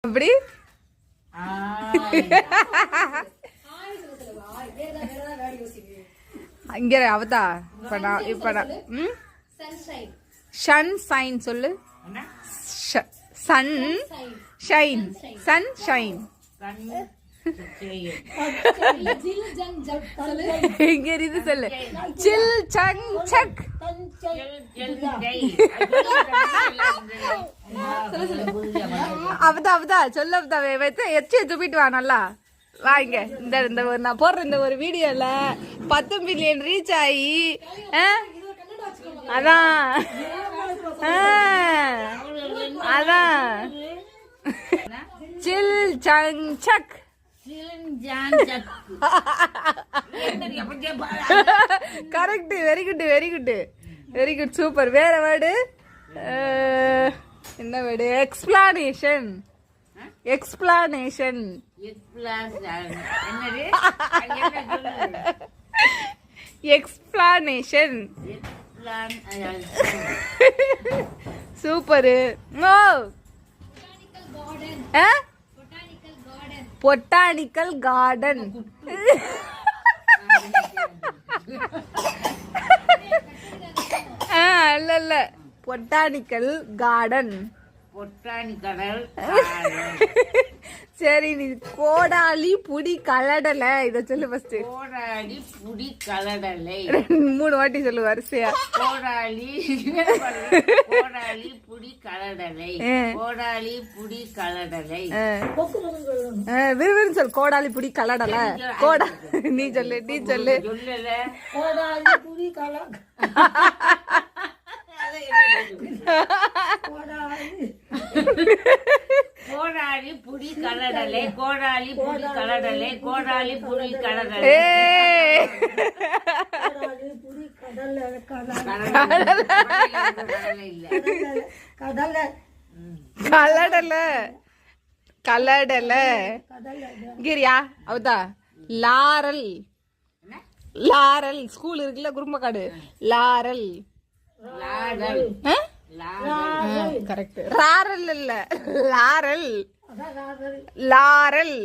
அப்படி இங்க அவதா இப்ப சன் சைன் சொல்லு. Sun shine sun shine. இங்க இது சொல்லு. சில் சங் சக். அவதா சொல்ல வைத்து எச்சியை துப்பிட்டு வா நல்லா. வாங்க இந்த நான் போடுற இந்த ஒரு வீடியோல 10 மில்லியன் ரீச் ஆகி அதான் சில் சங் சக். கரெக்ட். Very good super. வேற வேர்டு என்ன word? Explanation. Super. Botanical garden. இல்ல பொட்டானிக்கல் கார்டன். சரி நீ கோடாலி புடி கலடலை இத சொல்லு ஃபர்ஸ்ட். கோடாலி புடி கலடலை 3 வாட்டி சொல்லு வரிசையா. கோடாலி புடி கலடலை. கோடாலி புடி கலடலை. விறுவிறு சொல். கோடாலி புடி கலடலை. கோடா நீ சொல்லு. கோடாலி புடி கலட. கோடாலி புடி கலடலை. கோடாலி புடி கலடலை. கோடாலி புடி கலடலை. கலடலை கிரியா அவதா. லாரல் ஸ்கூல் இருக்குல்ல குறும்பக்காடு. Laurel correct. ராரல் இல்ல லாரல். லாரல்